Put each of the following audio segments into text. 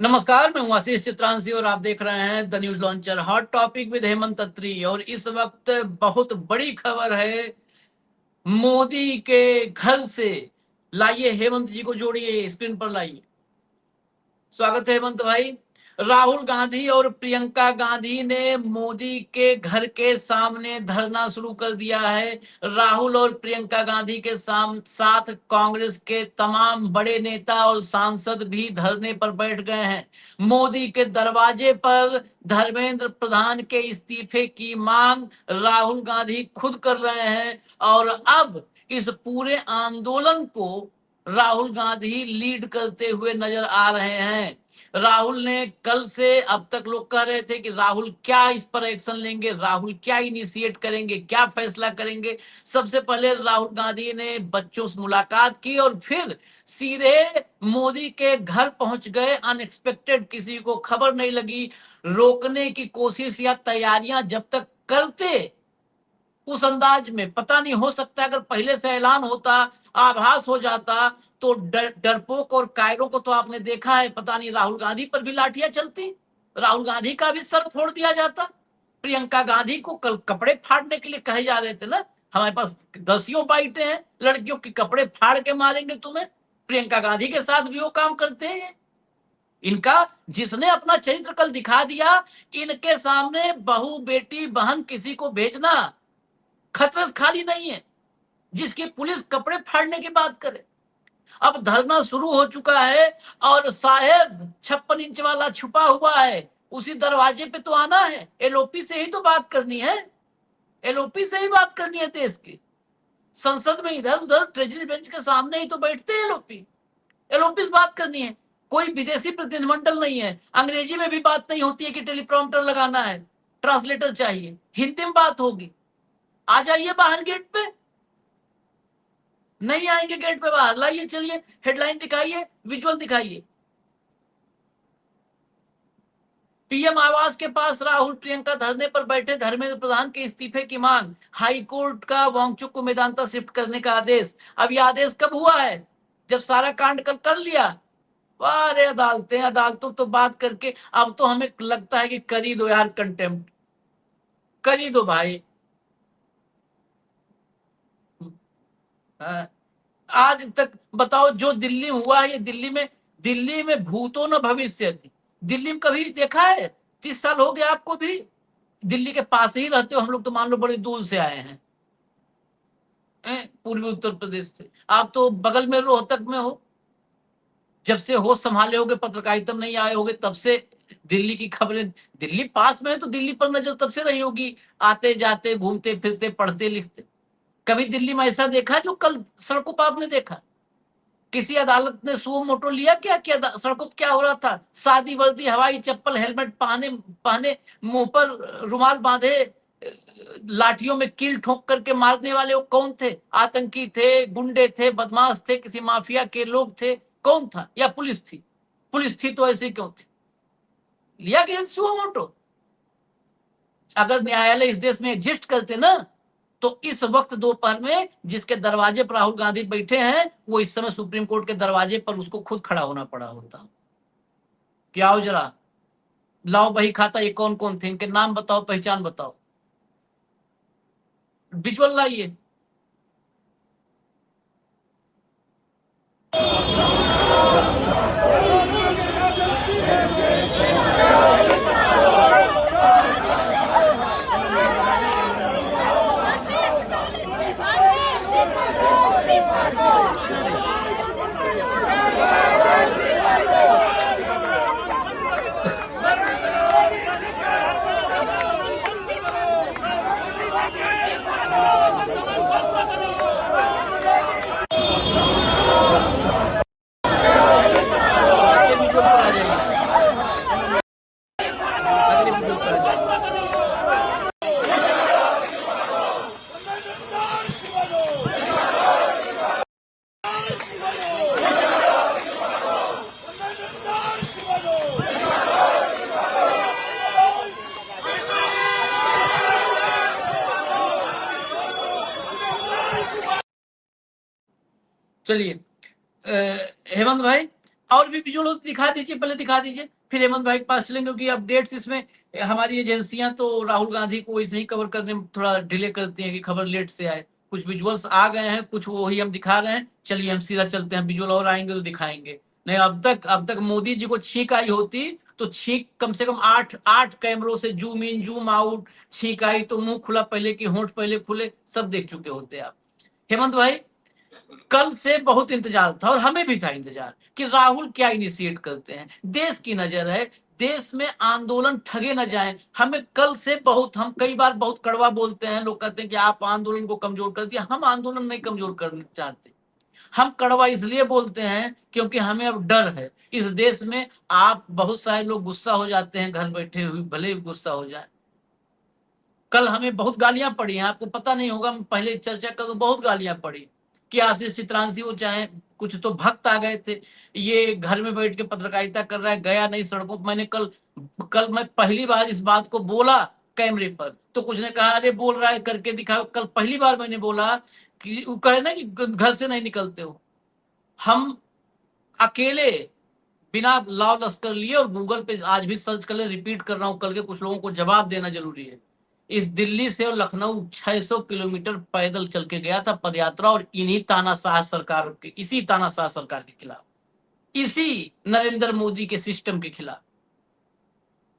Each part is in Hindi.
नमस्कार, मैं हूं आशीष चित्रांशी और आप देख रहे हैं the News Launcher. Hot topic with Hemant Atri. और इस वक्त बहुत बड़ी खबर है मोदी के घर से। लाइए हेमंत जी को जोड़िए, स्क्रीन पर लाइए। स्वागत है हेमंत भाई। राहुल गांधी और प्रियंका गांधी ने मोदी के घर के सामने धरना शुरू कर दिया है। राहुल और प्रियंका गांधी के साथ कांग्रेस के तमाम बड़े नेता और सांसद भी धरने पर बैठ गए हैं। मोदी के दरवाजे पर धर्मेंद्र प्रधान के इस्तीफे की मांग राहुल गांधी खुद कर रहे हैं और अब इस पूरे आंदोलन को राहुल गांधी लीड करते हुए नजर आ रहे हैं। राहुल ने कल से अब तक लोग कह रहे थे कि राहुल क्या इस पर एक्शन लेंगे, राहुल क्या इनिशिएट करेंगे, क्या फैसला करेंगे। सबसे पहले राहुल गांधी ने बच्चों से मुलाकात की और फिर सीधे मोदी के घर पहुंच गए। अनएक्सपेक्टेड, किसी को खबर नहीं लगी। रोकने की कोशिश या तैयारियां जब तक करते उस अंदाज में, पता नहीं, हो सकता है अगर पहले से ऐलान होता, आभास हो जाता, तो डरपोक और कायरों को तो आपने देखा है, पता नहीं राहुल गांधी पर भी लाठियां चलती, राहुल गांधी का भी सर फोड़ दिया जाता। प्रियंका गांधी को कल कपड़े फाड़ने के लिए कहे जा रहे थे ना, हमारे पास दसियों बाइटें हैं, लड़कियों के कपड़े फाड़ के मारेंगे तुम्हें। प्रियंका गांधी के साथ भी वो काम करते हैं। इनका, जिसने अपना चरित्र कल दिखा दिया, इनके सामने बहू बेटी बहन किसी को भेजना खतरे से खाली नहीं है, जिसकी पुलिस कपड़े फाड़ने की बात करे। अब धरना शुरू हो चुका है और साहेब 56 इंच वाला छुपा हुआ है, उसी दरवाजे पे तो आना है। एलओपी से ही तो बात करनी है, एलओपी से ही बात करनी है देश की। संसद में इधर उधर ट्रेजरी बेंच के सामने ही तो बैठते हैं एलओपी, एलओपी से बात करनी है। कोई विदेशी प्रतिनिधिमंडल नहीं है, अंग्रेजी में भी बात नहीं होती है कि टेलीप्रॉम्प्टर लगाना है, ट्रांसलेटर चाहिए, हिंदी में बात होगी। आ जाइए बाहर गेट पे। नहीं आएंगे गेट पे, बाहर लाइए, चलिए हेडलाइन दिखाइए, विजुअल दिखाइए। पीएम आवास के पास राहुल प्रियंका धरने पर बैठे, धर्मेंद्र प्रधान के इस्तीफे की मांग। हाईकोर्ट का वांगचुक को मेदांता शिफ्ट करने का आदेश। अब यह आदेश कब हुआ है? जब सारा कांड कल कर लिया। अरे अदालतें, अदालतों तो बात करके अब तो हमें लगता है कि कर ही दो यार, कंटेम्प्ट कर ही दो भाई। आज तक बताओ जो दिल्ली में हुआ है, ये दिल्ली में भूतो न भविष्य थी। दिल्ली में कभी देखा है? 30 साल हो गया आपको भी, दिल्ली के पास ही रहते हो, हम लोग तो मान लो बड़ी दूर से आए हैं, पूर्वी उत्तर प्रदेश से। आप तो बगल में रोहतक में हो, जब से होश संभाले होगे, पत्रकारिता में नहीं आए होगे तब से दिल्ली की खबरें, दिल्ली पास में है तो दिल्ली पर नजर तब से रही होगी, आते जाते घूमते फिरते पढ़ते लिखते। कभी दिल्ली में ऐसा देखा जो कल सड़कों पर आपने देखा? किसी अदालत ने सुओ मोटो लिया क्या? सड़कों पर क्या हो रहा था? सादी वर्दी, हवाई चप्पल, हेलमेट पहने पहने, मुंह पर रुमाल बांधे, लाठियों में कील ठोक करके मारने वाले वो कौन थे? आतंकी थे, गुंडे थे, बदमाश थे, किसी माफिया के लोग थे? कौन था? या पुलिस थी? पुलिस थी तो ऐसे क्यों थी? लिया किसी सुओ मोटो? अगर न्यायालय इस देश में एग्जिस्ट करते ना, तो इस वक्त दोपहर में जिसके दरवाजे पर राहुल गांधी बैठे हैं, वो इस समय सुप्रीम कोर्ट के दरवाजे पर उसको खुद खड़ा होना पड़ा होता। क्या हो जरा, लाओ बही खाता, ये कौन कौन थे, इनके नाम बताओ, पहचान बताओ, विजुअल लाइए। चलिए हेमंत भाई, और भी विजुअल दिखा दीजिए, पहले दिखा दीजिए, फिर हेमंत भाई के पास चलेंगे, क्योंकि अपडेट्स इसमें हमारी एजेंसियां तो राहुल गांधी को वैसे ही कवर करने में थोड़ा डिले करती हैं कि खबर लेट से आए। कुछ विजुअल्स आ गए हैं, कुछ वही हम दिखा रहे हैं, चलिए हम सीधा चलते हैं, विजुअल और आएंगे तो दिखाएंगे। नहीं, अब तक मोदी जी को छींक आई होती तो छींक कम से कम 8 कैमरों से जूम इन जूम आउट, छींक आई तो मुंह खुला पहले कि होंठ पहले खुले, सब देख चुके होते आप। हेमंत भाई, कल से बहुत इंतजार था और हमें भी था इंतजार कि राहुल क्या इनिशिएट करते हैं। देश की नजर है, देश में आंदोलन ठगे न जाएं। हमें कल से बहुत, हम कई बार बहुत कड़वा बोलते हैं, लोग कहते हैं कि आप आंदोलन को कमजोर कर दिया। हम आंदोलन नहीं कमजोर करना चाहते, हम कड़वा इसलिए बोलते हैं क्योंकि हमें अब डर है इस देश में। आप बहुत सारे लोग गुस्सा हो जाते हैं घर बैठे हुए, भले गुस्सा हो जाए। कल हमें बहुत गालियां पड़ी हैं, आपको पता नहीं होगा, मैं पहले चर्चा करूं, बहुत गालियां पड़ी कि आशीष चित्रांशी वो चाहे कुछ तो भक्त आ गए थे, ये घर में बैठ के पत्रकारिता कर रहा है, गया नहीं सड़कों पर। मैंने कल मैं पहली बार इस बात को बोला कैमरे पर, तो कुछ ने कहा अरे बोल रहा है करके दिखाओ। कल पहली बार मैंने बोला कि वो कहे ना कि घर से नहीं निकलते हो। हम अकेले बिना लाव लश्कर लिए, और गूगल पे आज भी सर्च कर ले, रिपीट कर रहा हूं, कल के कुछ लोगों को जवाब देना जरूरी है। इस दिल्ली से और लखनऊ 600 किलोमीटर पैदल चल के गया था पदयात्रा, और इन्हीं तानाशाह सरकार के, इसी तानाशाह सरकार के खिलाफ, इसी नरेंद्र मोदी के सिस्टम के खिलाफ,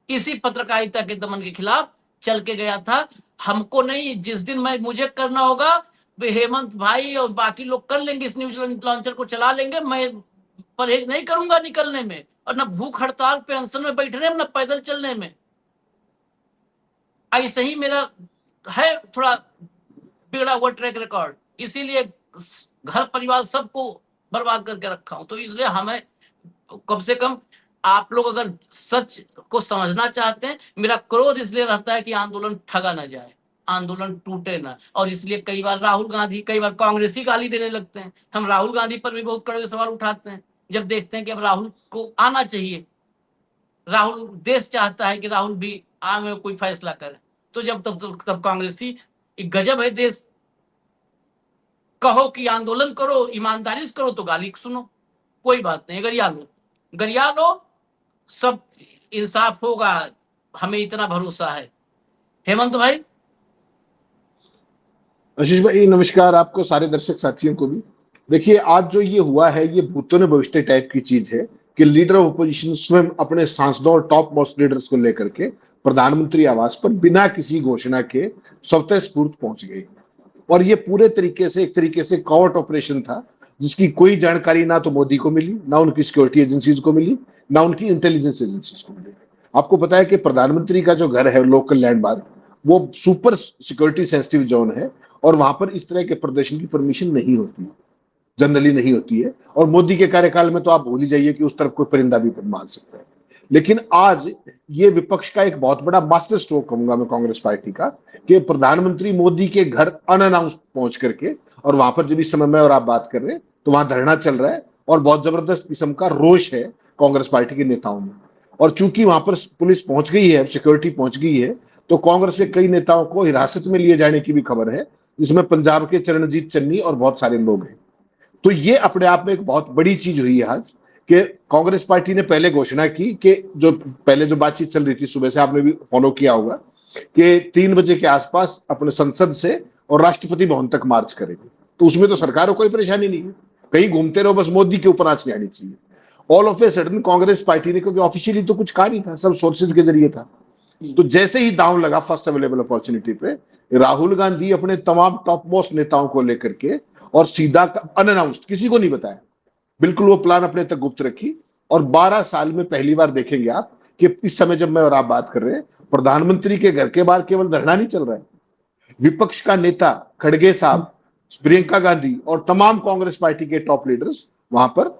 इसी पत्रकारिता के दमन के खिलाफ चल के गया था। हमको नहीं, जिस दिन मुझे करना होगा, हेमंत भाई और बाकी लोग कर लेंगे, इस न्यूज लॉन्चर को चला लेंगे। मैं परहेज नहीं करूंगा निकलने में, और न भूख हड़ताल पे अनशन में बैठने में, न पैदल चलने में। ऐसे ही मेरा है थोड़ा बिगड़ा हुआ ट्रैक रिकॉर्ड, इसीलिए घर परिवार सबको बर्बाद करके रखा हूं। तो इसलिए हमें कम से कम, आप लोग अगर सच को समझना चाहते हैं, मेरा क्रोध इसलिए रहता है कि आंदोलन ठगा ना जाए, आंदोलन टूटे ना। और इसलिए कई बार राहुल गांधी, कई बार कांग्रेसी गाली देने लगते हैं। हम राहुल गांधी पर भी बहुत कड़वे सवाल उठाते हैं जब देखते हैं कि अब राहुल को आना चाहिए, राहुल, देश चाहता है कि राहुल भी आगे कोई फैसला करे। तो जब तब कांग्रेसी, गजब है देश, कहो कि आंदोलन करो, ईमानदारी से करो तो गाली सुनो, कोई बात नहीं, गरिया लो, सब इंसाफ होगा, हमें इतना भरोसा है। हेमंत भाई। आशीष भाई नमस्कार, आपको, सारे दर्शक साथियों को भी। देखिए, आज जो ये हुआ है, ये भूतों ने भविष्य टाइप की चीज है कि लीडर ऑफ अपोजिशन स्वयं अपने सांसदों और टॉप मोस्ट लीडर्स को लेकर के प्रधानमंत्री आवास पर बिना किसी घोषणा के स्वतः स्फूर्त पहुंच गए। और ये पूरे तरीके से, एक तरीके से कॉवर्ट ऑपरेशन था, जिसकी कोई जानकारी ना तो मोदी को मिली, ना उनकी सिक्योरिटी एजेंसीज को मिली, ना उनकी इंटेलिजेंस एजेंसीज को मिली। आपको पता है कि प्रधानमंत्री का जो घर है लोकल लैंडमार्क, वो सुपर सिक्योरिटी सेंसिटिव जोन है, और वहां पर इस तरह के प्रदर्शन की परमिशन नहीं होती, जनरली नहीं होती है। और मोदी के कार्यकाल में तो आप भूल ही जाइए कि उस तरफ कोई परिंदा भी मान सकता है। लेकिन आज ये विपक्ष का एक बहुत बड़ा मास्टर स्ट्रोक कहूंगा मैं कांग्रेस पार्टी का, कि प्रधानमंत्री मोदी के घर अनअनाउंस पहुंच करके, और वहां पर जब इस समय मैं और आप बात कर रहे हैं तो वहां धरना चल रहा है, और बहुत जबरदस्त किस्म का रोष है कांग्रेस पार्टी के नेताओं में। और चूंकि वहां पर पुलिस पहुंच गई है, सिक्योरिटी पहुंच गई है, तो कांग्रेस के कई नेताओं को हिरासत में लिए जाने की भी खबर है, जिसमें पंजाब के चरणजीत चन्नी और बहुत सारे लोग हैं। तो ये अपने आप में एक बहुत बड़ी चीज हुई है आज, कि कांग्रेस पार्टी ने पहले घोषणा की कि जो पहले जो बातचीत चल रही थी, सुबह से आपने भी फॉलो किया होगा, कि 3 बजे के आसपास अपने संसद से और राष्ट्रपति भवन तक मार्च करेंगे। तो उसमें तो सरकार को कोई परेशानी नहीं है, कहीं घूमते रहो, बस मोदी के ऊपर आंच नहीं आनी चाहिए। All of a sudden Congress party ने, क्योंकि ऑफिशियली तो कुछ कहा नहीं था, सब सोर्सेज के जरिए था, तो जैसे ही दांव लगा फर्स्ट अवेलेबल अपॉर्चुनिटी पे, राहुल गांधी अपने तमाम टॉप मोस्ट नेताओं को लेकर के, और सीधा अनअनाउंस्ड, किसी को नहीं बताया, बिल्कुल वो प्लान अपने तक गुप्त रखी। और 12 साल में पहली बार देखेंगे आप कि इस समय जब मैं और आप बात कर रहे हैं, प्रधानमंत्री के घर के बाहर केवल धरना नहीं चल रहा है, विपक्ष का नेता खड़गे साहब, प्रियंका गांधी और तमाम कांग्रेस पार्टी के टॉप लीडर्स वहां पर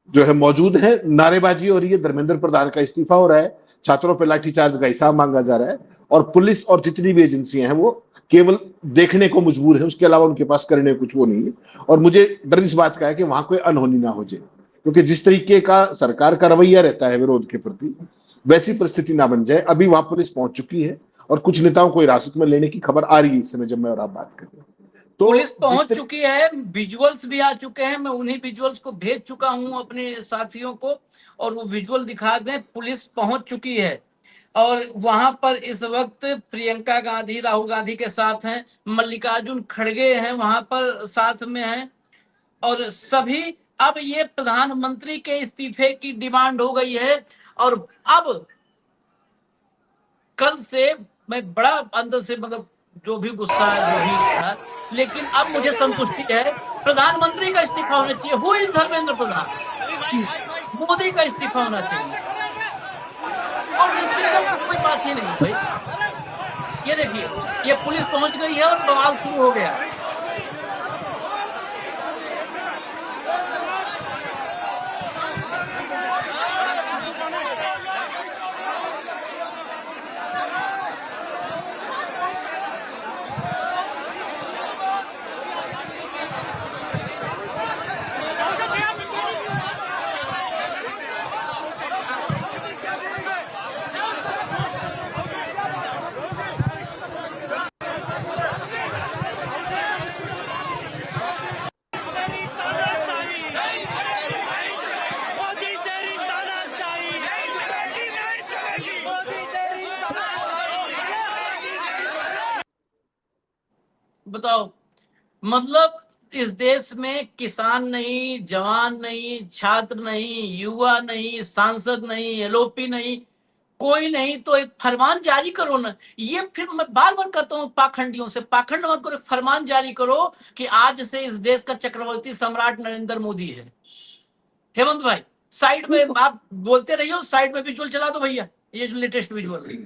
जो है मौजूद है। नारेबाजी हो रही है, धर्मेंद्र प्रधान का इस्तीफा हो रहा है, छात्रों पर लाठीचार्ज का हिसाब मांगा जा रहा है, और पुलिस और जितनी भी एजेंसियां हैं वो केवल देखने को मजबूर है, उसके अलावा उनके पास करने कुछ वो नहीं है। और मुझे डर इस बात का है कि वहां कोई अनहोनी ना हो जाए, क्योंकि जिस तरीके का सरकार का रवैया रहता है विरोध के प्रति, वैसी परिस्थिति ना बन जाए। अभी वहां पुलिस पहुंच चुकी है, और कुछ नेताओं को हिरासत में लेने की खबर आ रही है इस समय जब मैं और आप बात कर रहे हैं। तो पुलिस पहुंच जिस चुकी है, विजुअल्स भी आ चुके हैं, मैं उन्हीं विजुअल्स को भेज चुका हूं अपने साथियों को, और वो विजुअल दिखा दें। पुलिस पहुंच चुकी है और वहां पर इस वक्त प्रियंका गांधी राहुल गांधी के साथ हैं, मल्लिकार्जुन खड़गे हैं वहां पर साथ में हैं, और सभी अब ये प्रधानमंत्री के इस्तीफे की डिमांड हो गई है। और अब कल से मैं बड़ा अंदर से मतलब जो भी गुस्सा है जो भी था, लेकिन अब मुझे संतुष्टि है, प्रधानमंत्री का इस्तीफा होना चाहिए। Who is Dharmendra Pradhan? मोदी का इस्तीफा होना चाहिए, और इससे कम कोई बात ही नहीं भाई। ये देखिए, ये पुलिस पहुंच गई है और बवाल शुरू हो गया। बताओ, मतलब इस देश में किसान नहीं, जवान नहीं, छात्र नहीं, युवा नहीं, सांसद नहीं, एलओपी नहीं, कोई नहीं, तो एक फरमान जारी करो ना। ये फिर मैं बार बार कहता हूँ पाखंडियों से, पाखंड मत करो, एक फरमान जारी करो कि आज से इस देश का चक्रवर्ती सम्राट नरेंद्र मोदी है। हेमंत भाई, साइड में आप बोलते रहिए, साइड में विजुअल चला दो भैया, ये जो लेटेस्ट विजुअल है।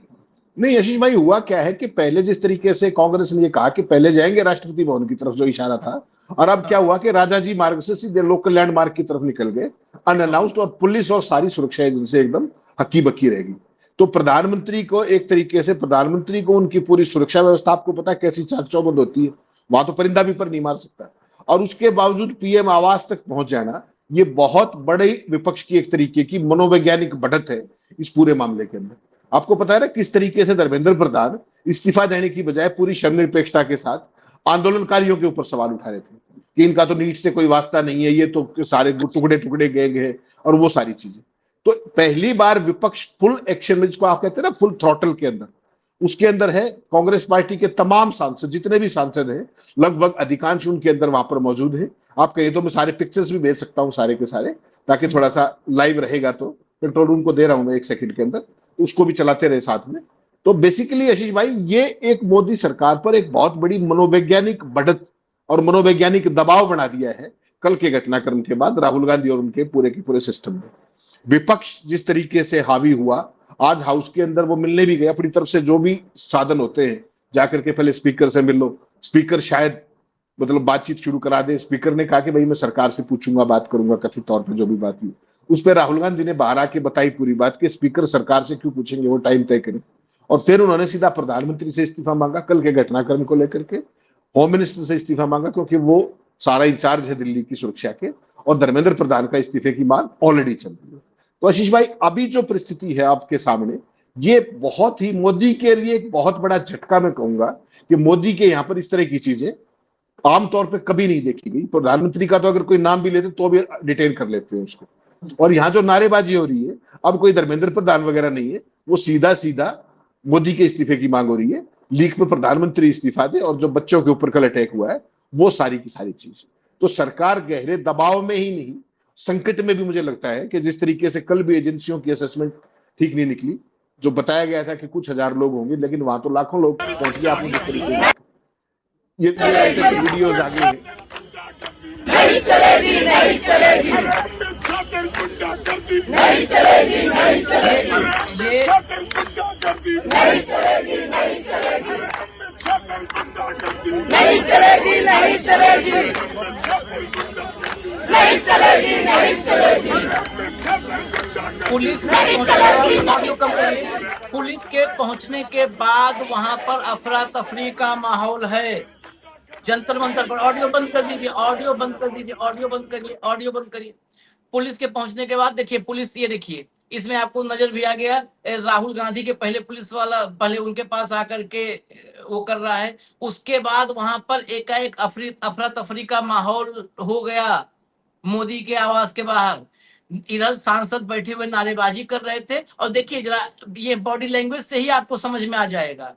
नहीं आशीष भाई, हुआ क्या है कि पहले जिस तरीके से कांग्रेस ने ये कहा कि पहले जाएंगे राष्ट्रपति भवन की तरफ, जो इशारा था, और अब क्या हुआ कि राजाजी मार्ग से सीधे लोकल लैंडमार्क की तरफ निकल गए अनअनाउंस्ड, और पुलिस और सारी सुरक्षा एजेंसी एकदम हक्की बक्की रहेगी। तो प्रधानमंत्री को एक तरीके से, प्रधानमंत्री को उनकी पूरी सुरक्षा व्यवस्था, आपको पता है कैसी चाक चौबंद होती है, वहां तो परिंदा भी पर नहीं मार सकता, और उसके बावजूद पीएम आवास तक पहुंच जाना, ये बहुत बड़े विपक्ष की एक तरीके की मनोवैज्ञानिक बढ़त है इस पूरे मामले के अंदर। आपको पता है ना किस तरीके से धर्मेंद्र प्रधान इस्तीफा देने की बजाय पूरी धर्मनिरपेक्षता के साथ आंदोलनकारियों के ऊपर सवाल उठा रहे थे कि इनका तो नीट से कोई वास्ता नहीं है, ये तो सारे टुकड़े टुकड़े गैंग है, और वो सारी चीजें। तो पहली बार विपक्ष फुल एक्शन में, जिसको आप कहते हैं ना फुल थ्रॉटल के अंदर, उसके अंदर है। कांग्रेस पार्टी के तमाम सांसद, जितने भी सांसद हैं, लगभग अधिकांश उनके अंदर वहां पर मौजूद है। आप कहें तो मैं सारे पिक्चर्स भी भेज सकता हूं सारे के सारे, ताकि थोड़ा सा लाइव रहेगा। तो कंट्रोल रूम को दे रहा हूं मैं 1 सेकंड के अंदर, उसको भी चलाते रहे साथ में। तो बेसिकली आशीष भाई, ये एक मोदी सरकार पर एक बहुत बड़ी मनोवैज्ञानिक बढ़त और मनोवैज्ञानिक दबाव बना दिया है कल के घटनाक्रम के बाद राहुल गांधी और उनके पूरे के पूरे सिस्टम में। विपक्ष जिस तरीके से हावी हुआ, आज हाउस के अंदर वो मिलने भी गए, अपनी तरफ से जो भी साधन होते हैं जाकर के पहले स्पीकर से मिल लो, स्पीकर शायद मतलब बातचीत शुरू करा दे। स्पीकर ने कहा कि भाई मैं सरकार से पूछूंगा, बात करूंगा, कथित तौर पर जो भी बात हुई उस पर राहुल गांधी ने बाहर आके बताई पूरी बात कि स्पीकर सरकार से क्यों पूछेंगे, वो टाइम तय करें। और फिर उन्होंने सीधा प्रधानमंत्री से इस्तीफा मांगा कल के घटनाक्रम को लेकर के, होम मिनिस्टर से इस्तीफा मांगा क्योंकि वो सारा इंचार्ज है दिल्ली की सुरक्षा के, और धर्मेंद्र प्रधान का इस्तीफे की मांग ऑलरेडी चल रही है। तो आशीष भाई, अभी जो परिस्थिति है आपके सामने, ये बहुत ही मोदी के लिए एक बहुत बड़ा झटका मैं कहूंगा कि मोदी के यहाँ पर इस तरह की चीजें आमतौर पर कभी नहीं देखी गई। प्रधानमंत्री का तो अगर कोई नाम भी लेते तो भी डिटेन कर लेते हैं उसको, और यहाँ जो नारेबाजी हो रही है, अब कोई धर्मेंद्र प्रधान वगैरह नहीं है, वो सीधा सीधा मोदी के इस्तीफे की मांग हो रही है। लीक में प्रधानमंत्री इस्तीफा दे, और जो बच्चों के ऊपर कल अटैक हुआ है, वो सारी की सारी चीज। तो सरकार गहरे दबाव में ही नहीं, संकट में भी मुझे लगता है कि जिस तरीके से कल भी एजेंसियों की असेसमेंट ठीक नहीं निकली, जो बताया गया था कि कुछ हजार लोग होंगे, लेकिन वहां तो लाखों लोग पहुंच गए। आपने जिस तरीके से ये लेटेस्ट वीडियोज आ गई है, नहीं चलेगी, नहीं चलेगी, नहीं चलेगी, नहीं चलेगी, ये नहीं चलेगी, नहीं चलेगी, नहीं चलेगी, नहीं चलेगी, नहीं चलेगी, नहीं चलेगी। पुलिस के पुलिस के पहुंचने के बाद वहां पर अफरा तफरी का माहौल है। जंतर मंतर पर ऑडियो बंद कर दीजिए, ऑडियो बंद कर दीजिए, ऑडियो बंद करिए, ऑडियो बंद करिए। पुलिस के पहुंचने के बाद देखिए, पुलिस ये देखिए, इसमें आपको नजर भी आ गया, राहुल गांधी के पहले पुलिस वाला पहले उनके पास आकर के वो कर रहा है, उसके बाद वहां पर एकाएक अफरा तफरी का माहौल हो गया मोदी के आवास के बाहर। इधर सांसद बैठे हुए नारेबाजी कर रहे थे, और देखिए जरा ये बॉडी लैंग्वेज से ही आपको समझ में आ जाएगा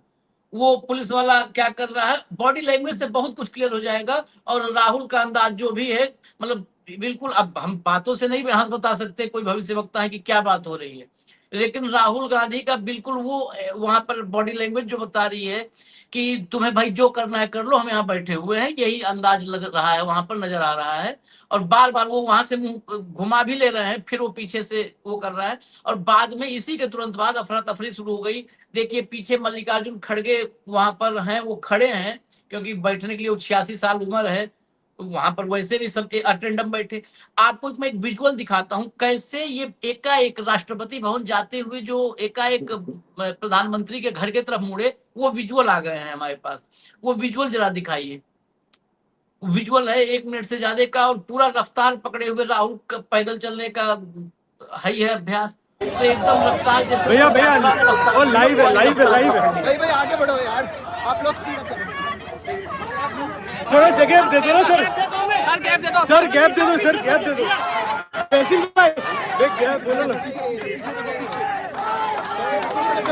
वो पुलिस वाला क्या कर रहा है, बॉडी लैंग्वेज से बहुत कुछ क्लियर हो जाएगा। और राहुल का अंदाज जो भी है, मतलब बिल्कुल, अब हम बातों से नहीं बहस बता सकते कोई भविष्यवक्ता है कि क्या बात हो रही है, लेकिन राहुल गांधी का बिल्कुल वो वहां पर बॉडी लैंग्वेज जो बता रही है कि तुम्हें भाई जो करना है कर लो, हम यहाँ बैठे हुए हैं, यही अंदाज लग रहा है, वहां पर नजर आ रहा है। और बार बार वो वहां से मुंह घुमा भी ले रहे हैं, फिर वो पीछे से वो कर रहा है, और बाद में इसी के तुरंत बाद अफरा तफरी शुरू हो गई। देखिए पीछे मल्लिकार्जुन खड़गे वहां पर हैं, वो खड़े हैं क्योंकि बैठने के लिए वो 86 साल उम्र है, वहां पर वैसे भी सब अटेंडम बैठे। आपको मैं एक विजुअल दिखाता हूं कैसे ये एकाएक राष्ट्रपति भवन जाते हुए जो एकाएक प्रधानमंत्री के घर के तरफ मुड़े, वो विजुअल आ गए हैं हमारे पास। वो विजुअल जरा दिखाइए। विजुअल है 1 मिनट से ज्यादा का, और पूरा रफ्तार पकड़े हुए राहुल का पैदल चलने का है अभ्यास, तो एकदम रफ्तार जैसे। भैया वो लाइव है। भाई आगे बढ़ो यार, आप लोग स्पीड अप करो। थोड़ा जगह दे दो ना सर, गैप दे दो सर, गैप दे दो। फेसिंग भाई गैप बोलो ना,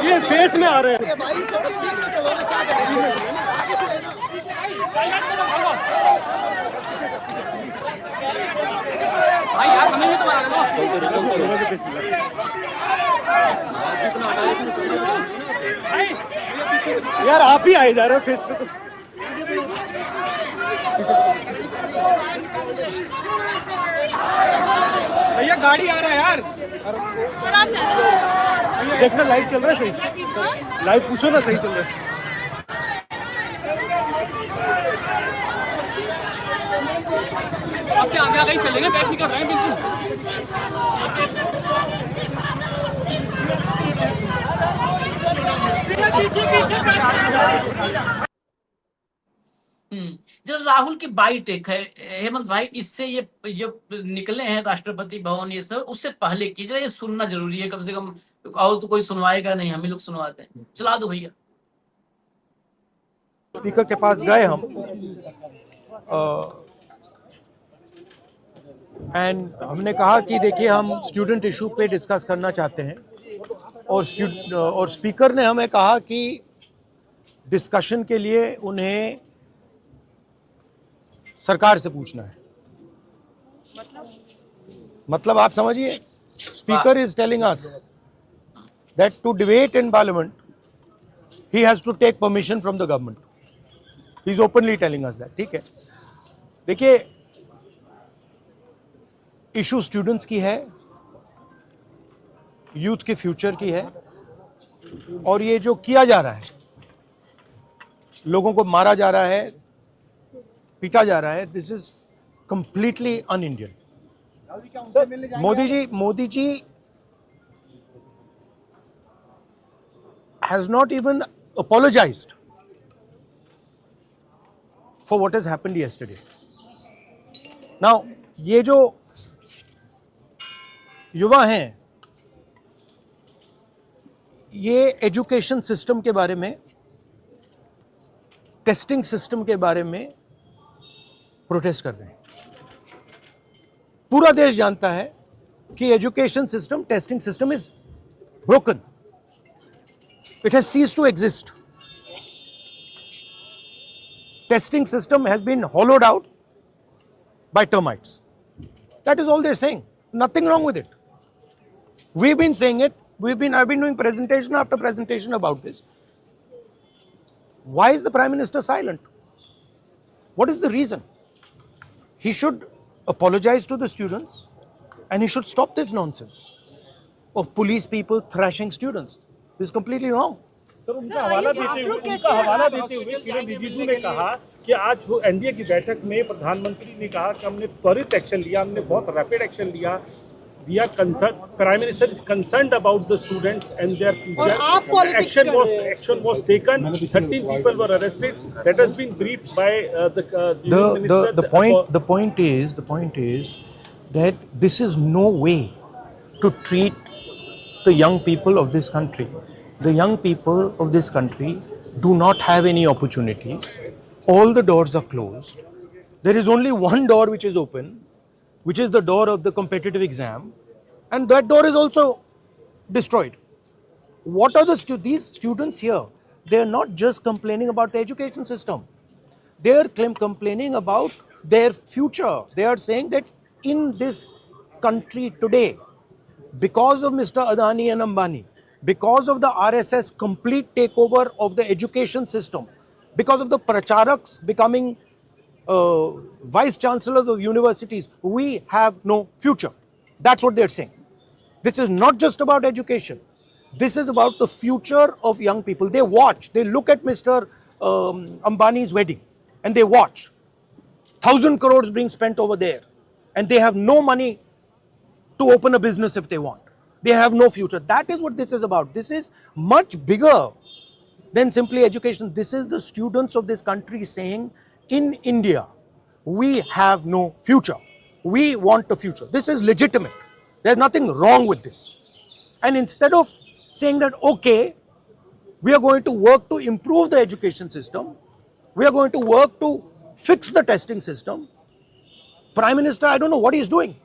ये फेस में आ रहे हैं भाई, थोड़ा स्पीड में चलो ना, क्या करें भाई यार हमें ये तो मार यार, आप ही आए जा रहे हो फेस पे। तो भैया गाड़ी आ रहा है यार, देखना लाइव चल रहा है सही, लाइव पूछो ना सही चल रहा है। अब क्या आगे आगे चलेंगे, बैठ नहीं कर रहे हैं बिल्कुल। जब राहुल की बाइट एक है हेमंत भाई, इससे ये जब निकले हैं राष्ट्रपति भवन ये सब, उससे पहले की जरा ये सुनना जरूरी है कम से कम, और तो कोई सुनवाएगा नहीं, हम ही लोग सुनवाते हैं। चला दो भैया। स्पीकर के पास गए हम, एंड हमने कहा कि देखिए हम स्टूडेंट इशू पे डिस्कस करना चाहते हैं, और स्पीकर ने हमें कहा कि डिस्कशन के लिए उन्हें सरकार से पूछना है। मतलब आप समझिए, speaker is telling us that to debate in parliament he has to take permission from the government. He is openly telling us that. ठीक है, देखिए इशू स्टूडेंट्स की है, यूथ के फ्यूचर की है, और ये जो किया जा रहा है, लोगों को मारा जा रहा है, पीटा जा रहा है, this is completely un Indian. Modi ji has not even apologized for what has happened yesterday. Now, ये जो युवा हैं, ये एजुकेशन सिस्टम के बारे में, टेस्टिंग सिस्टम के बारे में प्रोटेस्ट कर रहे हैं। पूरा देश जानता है कि education system, testing system is broken. It has ceased to exist. Testing system has been hollowed out by termites. That is all they're saying. Nothing wrong with it. We've been saying it. I've been doing presentation after presentation about this. Why is the Prime Minister silent? What is the reason? He should apologize to the students and he should stop this nonsense of police people thrashing students. This is completely wrong. Sir, उनका हवाला देते हुए किरण रिजिजू ने कहा कि आज एनडीए की बैठक में प्रधानमंत्री ने कहा कि हमने त्वरित एक्शन लिया, हमने बहुत रैपिड एक्शन लिया। We are concerned. Prime Minister is concerned about the students and their future. Action was taken. 13 people were arrested. That has been briefed by the point is that this is no way to treat the young people of this country. The young people of this country do not have any opportunities. All the doors are closed. There is only one door which is open, which is the door of the competitive exam, and that door is also destroyed. What are these students here? They are not just complaining about the education system. They are complaining about their future. They are saying that in this country today, because of Mr. Adani and Ambani, because of the RSS complete takeover of the education system, because of the pracharaks becoming vice chancellors of universities, we have no future. That's what they're saying. This is not just about education. This is about the future of young people. They watch, they look at Mr. Ambani's wedding and they watch. 1,000 crores being spent over there and they have no money to open a business if they want. They have no future. That is what this is about. This is much bigger than simply education. This is the students of this country saying, in India, we have no future. We want a future. This is legitimate. There's nothing wrong with this. And instead of saying that, okay, we are going to work to improve the education system, we are going to work to fix the testing system, Prime Minister, I don't know what he's doing.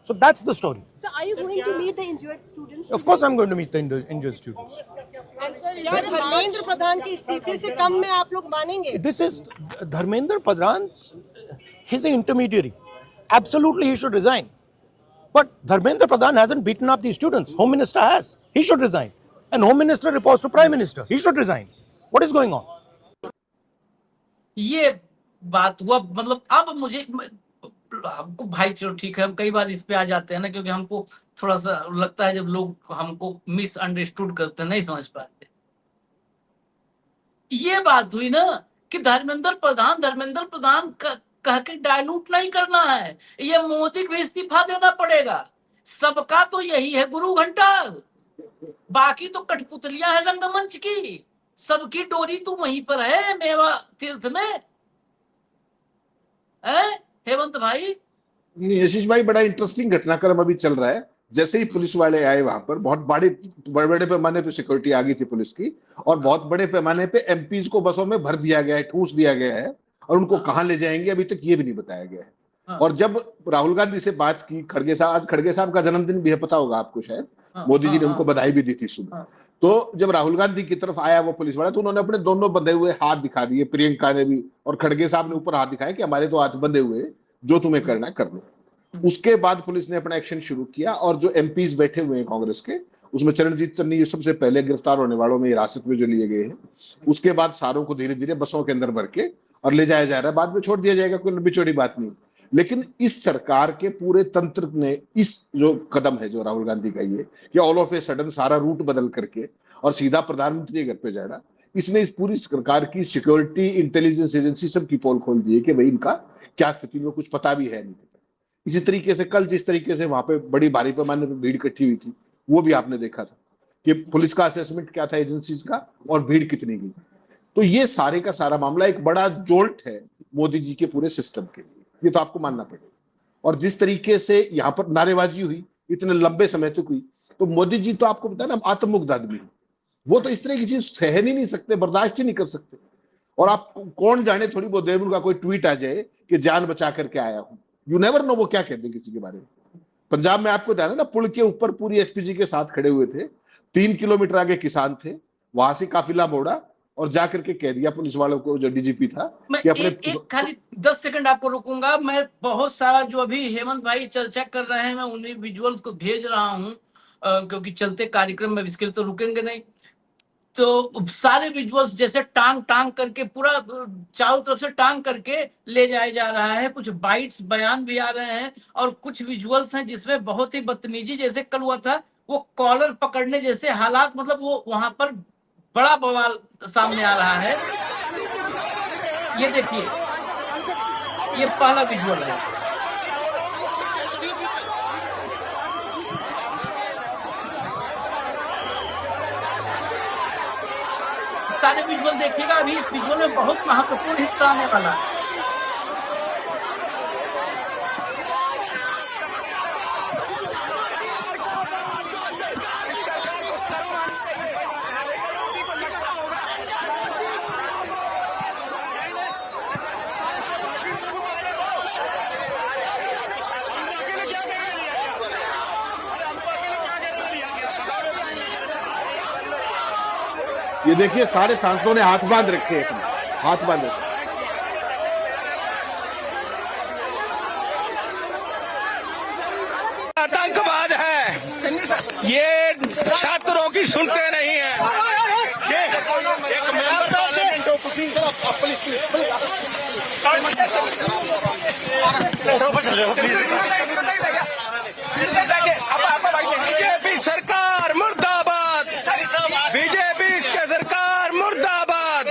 So that's the story. So are you going to meet the injured students? Of course I'm going to meet the injured students. And sir, is क्या there a march? Dharmendra Pradhan की इस्तीफे से कम में आप लोग मानेंगे? This is Dharmendra Pradhan, he's an intermediary. Absolutely he should resign. But Dharmendra Pradhan hasn't beaten up these students. Home Minister has. He should resign. And Home Minister reports to Prime Minister. He should resign. What is going on? ये बात हुआ, मतलब अब मुझे, हमको भाई चलो ठीक है, हम कई बार इस पे आ जाते हैं ना, क्योंकि हमको थोड़ा सा लगता है जब लोग हमको मिसअंडरस्टूड करते हैं, नहीं समझ पाते। ये बात हुई ना कि धर्मेंद्र प्रधान कह के डायलूट नहीं करना है, ये मोदी को भी इस्तीफा देना पड़ेगा। सबका तो यही है गुरु घंटाल, बाकी तो कठपुतलियां है रंगमंच की, सबकी डोरी तो वहीं पर है मेवा तीर्थ में। हेमंत भाई, नहीं आशीष भाई, बड़ा इंटरेस्टिंग घटनाक्रम अभी चल रहा है। जैसे ही पुलिस वाले आए वहां पर बहुत बड़े पैमाने पे सिक्योरिटी आ गई थी पुलिस की, और बहुत बड़े पैमाने पे एमपीज को बसों में भर दिया गया है, ठूस दिया गया है, और उनको कहां ले जाएंगे अभी तक ये भी नहीं बताया गया है। और जब राहुल गांधी से बात की, खड़गे साहब, आज खड़गे साहब का जन्मदिन भी है, पता होगा आपको, शायद मोदी जी ने उनको बधाई भी दी थी सुबह। तो जब राहुल गांधी की तरफ आया वो पुलिस वाला, तो उन्होंने अपने दोनों बंधे हुए हाथ दिखा दिए, प्रियंका ने भी और खड़गे साहब ने ऊपर हाथ दिखाया कि हमारे तो हाथ बंधे हुए, जो तुम्हें करना कर लो। उसके बाद पुलिस ने अपना एक्शन शुरू किया, और जो एमपीज बैठे हुए हैं कांग्रेस के, उसमें चरणजीत चन्नी सबसे पहले गिरफ्तार होने वालों में हिरासत में जो लिए गए हैं, उसके बाद सारों को धीरे धीरे बसों के अंदर भर के और ले जाया जा रहा है, बाद में छोड़ दिया जाएगा, कोई लंबी चौड़ी बात नहीं। लेकिन इस सरकार के पूरे तंत्र ने इस जो कदम है जो राहुल गांधी का ये कि ऑल ऑफ ए सडन सारा रूट बदल करके और सीधा प्रधानमंत्री के घर पे जाना, इसने इस पूरी सरकार की सिक्योरिटी इंटेलिजेंस एजेंसी सब की पोल खोल दी है कि भाई इनका क्या स्थिति में कुछ पता भी है नहीं। इसी तरीके से कल जिस तरीके से वहां पे बड़ी भारी पैमाने पर भीड़ इकट्ठी हुई थी, वो भी आपने देखा था कि पुलिस का असेसमेंट क्या था एजेंसीज का और भीड़ कितनी गई। तो ये सारे का सारा मामला एक बड़ा जोल्ट है मोदी जी के पूरे सिस्टम के लिए, ये तो आपको मानना पड़ेगा। और जिस तरीके से यहाँ पर नारेबाजी हुई इतने लंबे समय तक हुई, तो मोदी जी तो आपको पता है ना आत्ममुग्ध आदमी है, वो तो इस तरह की चीज सहन ही नहीं सकते, बर्दाश्त ही नहीं कर सकते। और आप कौन जाने, थोड़ी बहुत देर में उनका कोई ट्वीट आ जाए कि जान बचा करके आया हूं, यू नेवर नो वो क्या कहते हैं किसी के बारे में। पंजाब में आपको ध्यान है ना, पुल के ऊपर पूरी एसपीजी के साथ खड़े हुए थे, 3 किलोमीटर आगे किसान थे, वहां से काफिला मोड़ा और जाकर के कह दिया पुलिस वालों को, जो डीजीपी था, मैं कि अपने एक खाली 10 सेकंड आपको रुकूंगा। मैं बहुत सारा जो अभी हेमंत भाई चर्चा कर रहे हैं, मैं उन्हीं विजुअल्स को भेज रहा हूं, क्योंकि चलते कार्यक्रम में इसके लिए तो रुकेंगे नहीं। तो सारे विजुअल्स जैसे टांग करके पूरा चारों तरफ से टांग करके ले जाया जा रहा है, कुछ बाइट्स बयान भी आ रहे हैं, और कुछ विजुअल्स हैं जिसमें बहुत ही बदतमीजी जैसे कल हुआ था, वो कॉलर पकड़ने जैसे हालात, मतलब वो वहां पर बड़ा बवाल सामने आ रहा है। ये देखिए, ये पहला विजुअल है। सारे विजुअल देखिएगा, अभी इस विजुअल में बहुत महत्वपूर्ण हिस्सा आने वाला है। ये देखिए सारे सांसदों ने हाथ बांध रखे हैं अपने, हाथ बांध रखे। आतंकवाद है, ये छात्रों की सुनते नहीं है। एक मेंबर पार्लियामेंट हो बीजेपी सरकार मुर्दाबाद, बीजेपी के सरकार मुर्दाबाद,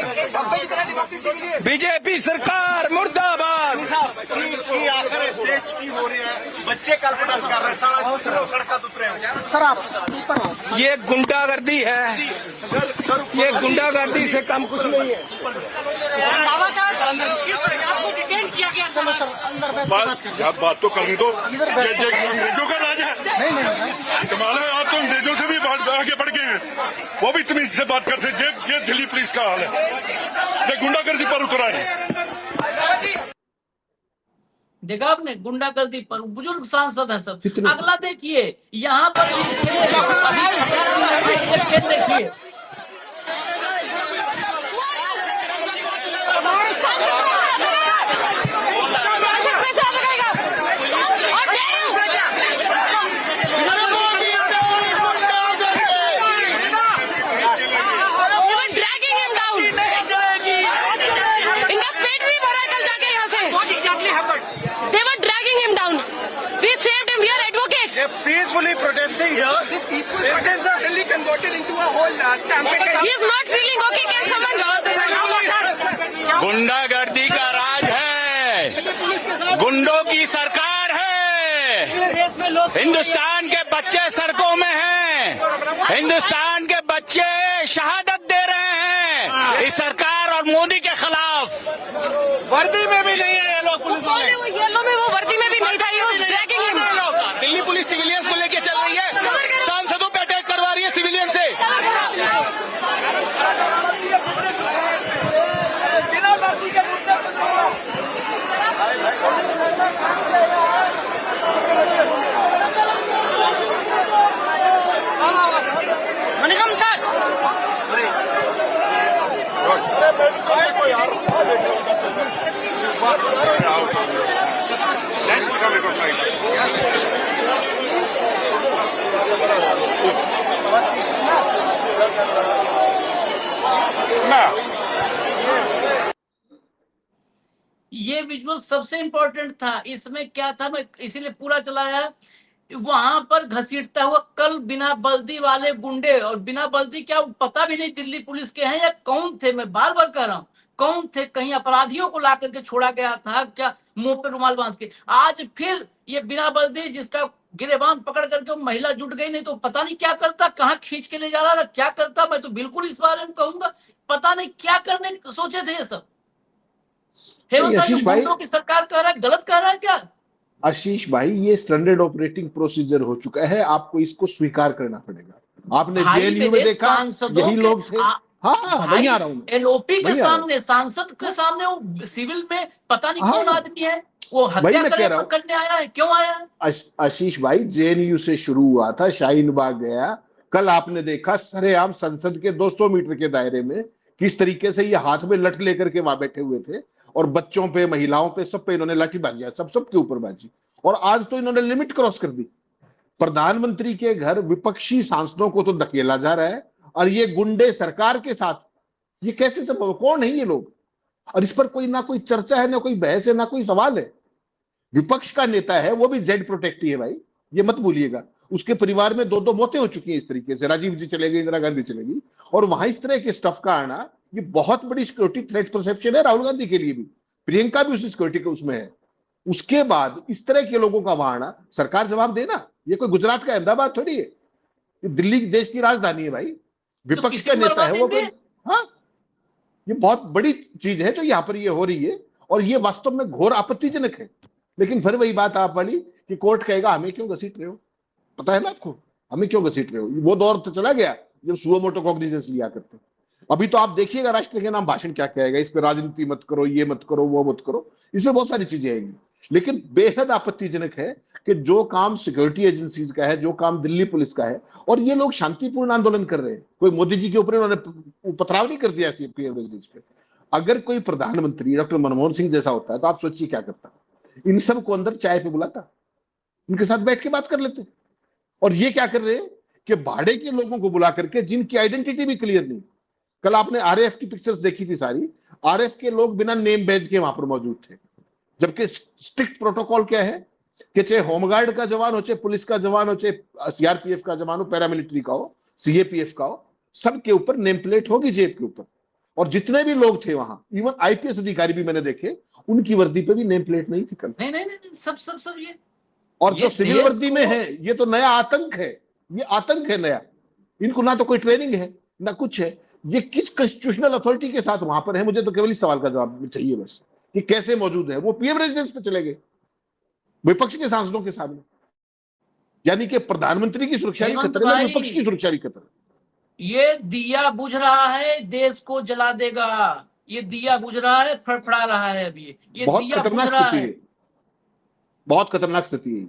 बीजेपी सरकार मुर्दाबाद। की आखिर इस देश की हो रही है, बच्चे कल प्रोटेस्ट कर रहे हैं, सारा सड़क उतरे हैं। सर आप ये गुंडागर्दी है, ये गुंडागर्दी से कम कुछ नहीं है। बाबा साहब किस तरह आपको डिटेन किया गया बात तो करनी दो, अंग्रेजों का राज है। नहीं कमाल है, आप तो अंग्रेजों से भी आगे बढ़ गए हैं, वो भी तमीज से बात करते। ये दिल्ली पुलिस का हाल है, ये गुंडागर्दी पर उतरा है। देखा आपने गुंडागर्दी पर, बुजुर्ग सांसद है सब। अगला देखिए यहाँ पर देखिए Peacefully protesting here. This peaceful protest is really converted into a whole stampede. He is not feeling okay. Can someone? गुंडागर्दी का राज है, गुंडों की सरकार है। हिंदुस्तान के बच्चे सड़कों में हैं, हिंदुस्तान के बच्चे शहादत दे रहे हैं इस सरकार और मोदी के खिलाफ। वर्दी में भी नहीं है ये लोग, पुलिस वाले येलो में, वो वर्दी में भी नहीं था। दिल्ली पुलिस सिविलियंस को लेके चल रही है, सांसदों पे अटैक करवा रही है सिविलियन से। मणिकम सर ये विजुअल सबसे इंपॉर्टेंट था। इसमें क्या था, मैं इसीलिए पूरा चलाया। वहां पर घसीटता हुआ कल बिना बल्दी वाले गुंडे, और बिना बल्दी क्या पता भी नहीं दिल्ली पुलिस के हैं या कौन थे। मैं बार बार कह रहा हूं कौन थे, कहीं अपराधियों को ला करके छोड़ा गया था क्या, मुंह पे रुमाल बांध के। आज फिर ये बिना बल्दी जिसका गिरेबान पकड़ करके वो महिला जुट गई, नहीं तो पता नहीं क्या करता, कहाँ खींच के ले जा रहा था, क्या करता। मैं तो बिल्कुल इस बारे में कहूंगा पता नहीं क्या करने सोचे थे ये सब। हेमंत आशीष भाई, गुंडों की सरकार कह रहा है, गलत कह रहा है क्या? आशीष भाई ये स्टैंडर्ड ऑपरेटिंग प्रोसीजर हो चुका है, आपको इसको स्वीकार करना पड़ेगा। आपने जेएनयू में देखा यही लोग थे। हाँ वही आ रहा हूँ, एलओपी के सामने, सांसद के सामने, वो सिविल में पता नहीं कौन आदमी है, वो हत्या करने आया है, क्यों आया है? आशीष भाई जेएनयू से शुरू हुआ था, शाहीन बाग गया, कल आपने देखा सरेआम संसद के 200 मीटर के दायरे में किस तरीके से ये हाथ में लठ लेकर के वहां बैठे हुए थे, और बच्चों पे, महिलाओं पे, सब पे इन्होंने लाठी बाजी, सबके ऊपर बाजी। और आज तो इन्होंने लिमिट क्रॉस कर दी। प्रधानमंत्री के घर विपक्षी सांसदों को तो धकेला जा रहा है, और ये गुंडे सरकार के साथ, ये कैसे संभव? कौन है ये लोग? और इस पर कोई ना कोई चर्चा है, ना कोई बहस है, ना कोई सवाल है। विपक्ष का नेता है, वो भी जेड प्रोटेक्टी है भाई, ये मत भूलिएगा। उसके परिवार में 2-2 मौतें हो चुकी हैं इस तरीके से। राजीव जी चले गए, इंदिरा गांधी चले गई, और वहां इस तरह के स्टफ का आना, ये बहुत बड़ी सिक्योरिटी थ्रेट परसेप्शन है राहुल गांधी के लिए भी। प्रियंका भी उसी सिक्योरिटी के उसमें है। उसके बाद इस तरह के लोगों का वहां आना, सरकार जवाब देना। ये कोई गुजरात का अहमदाबाद थोड़ी है, ये दिल्ली देश की राजधानी है भाई। विपक्ष का नेता है वो। हाँ, ये बहुत बड़ी चीज है जो यहाँ पर ये हो रही है, और ये वास्तव में घोर आपत्तिजनक है। लेकिन फिर वही बात आप वाली कि कोर्ट कहेगा हमें क्यों घसीट रहे हो, पता है ना आपको, हमें क्यों घसीट रहे हो। वो दौर तो चला गया जब सुओ मोटो कॉग्निजेंस लिया करते। अभी तो आप देखिएगा राष्ट्रपति के नाम भाषण क्या कहेगा, इस पे राजनीति मत करो, ये मत करो, वो मत करो, इसमें बहुत सारी चीजें आएंगी। लेकिन बेहद आपत्तिजनक है कि जो काम सिक्योरिटी एजेंसीज का है, जो काम दिल्ली पुलिस का है, और ये लोग शांतिपूर्ण आंदोलन कर रहे हैं। कोई मोदी जी के ऊपर उन्होंने पथराव नहीं कर दिया सीपीएम पे। अगर कोई प्रधानमंत्री डॉक्टर मनमोहन सिंह जैसा होता है तो आप सोचिए क्या करता, इन सब को अंदर चाय पे बुलाता, उनके साथ बैठ के बात कर लेते। और ये क्या कर रहे हैं कि भाड़े के लोगों को बुला करके, जिनकी आइडेंटिटी भी क्लियर नहीं। कल आपने आरएएफ की पिक्चर्स देखी थी सारी, आरएएफ के लोग बिना नेम बैज के वहां पर मौजूद थे, जबकि स्ट्रिक्ट प्रोटोकॉल क्या है कि चाहे होमगार्ड का जवान हो, चाहे पुलिस का जवान हो, चाहे सीआरपीएफ का जवान हो, पैरामिलिट्री का हो, सीएपीएफ का हो, सबके ऊपर नेम प्लेट होगी जेब के ऊपर। और जितने भी लोग थे वहां, इवन आईपीएस अधिकारी भी मैंने देखे, उनकी वर्दी पे भी नेम प्लेट नहीं थी कल। नहीं, सब ये। और जो सिविल वर्दी में है, ये तो नया आतंक है, ये आतंक है नया। इनको ना तो कोई ट्रेनिंग है ना कुछ है। ये किस कॉन्स्टिट्यूशनल अथॉरिटी के साथ वहां पर है? मुझे तो केवल इस सवाल का जवाब चाहिए बस, कि कैसे मौजूद है। वो पीएम रेजिडेंस पे चले गए विपक्ष के सांसदों के सामने, यानी कि प्रधानमंत्री की सुरक्षा भी खतरे में, विपक्ष की सुरक्षा भी खतरे। ये दिया बुझ रहा है, देश को जला देगा। ये दिया बुझ रहा है, फड़फड़ा रहा है अभी। ये बहुत दिया खतरनाक स्थिति है, बहुत खतरनाक स्थिति है।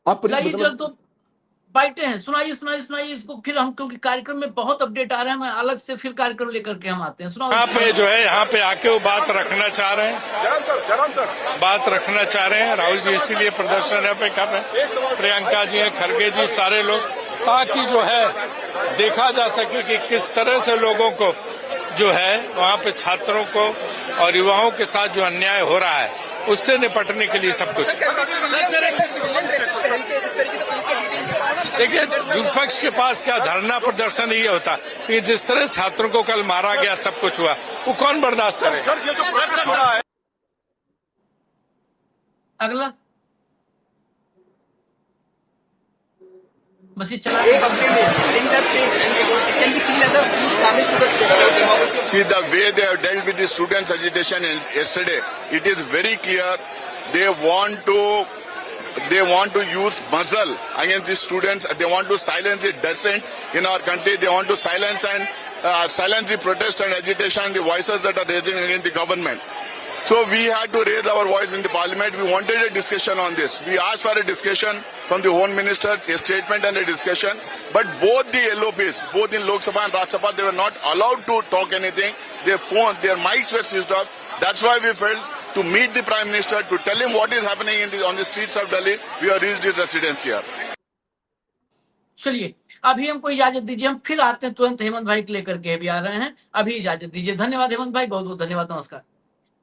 अब मतलब तो बाइटें हैं। सुनाइए इसको फिर हम, क्योंकि कार्यक्रम में बहुत अपडेट आ रहे हैं, मैं अलग से फिर कार्यक्रम लेकर के हम आते हैं। सुनाओ। यहाँ पे जो है, यहाँ पे आके वो बात रखना चाह रहे हैं, बात रखना चाह रहे हैं। राहुल जी इसीलिए प्रदर्शन यहाँ पे कर रहे हैं, प्रियंका जी हैं, खड़गे जी, सारे लोग, ताकि जो है देखा जा सके कि किस तरह से लोगों को जो है वहाँ पे छात्रों को और युवाओं के साथ जो अन्याय हो रहा है उससे निपटने के लिए सब कुछ। देखिए, विपक्ष के पास क्या धरना प्रदर्शन ही होता है। जिस तरह छात्रों को कल मारा गया, सब कुछ हुआ, वो कौन बर्दाश्त करे? अगला बस ये चला। See the way they have dealt with the students' agitation yesterday. It is very clear they want to use muzzle against the students. They want to silence the dissent in our country. They want to silence the protest and agitation and the voices that are raising against the government. So we had to raise our voice in the parliament. We wanted a discussion on this. We asked for a discussion from the Home Minister, a statement and a discussion. But both the LOPs, both in Lok Sabha and Rajya Sabha, they were not allowed to talk anything. Their mics were switched off. That's why we felt to meet the Prime Minister, to tell him what is happening on the streets of Delhi. We have reached his residence here. चलिए, अभी हमको इजाजत दीजिए, हम फिर आते हैं तुरंत हेमंत भाई को लेकर के भी आ रहे हैं। अभी इजाजत दीजिए। धन्यवाद हेमंत भाई, बहुत बहुत धन्यवाद, नमस्कार।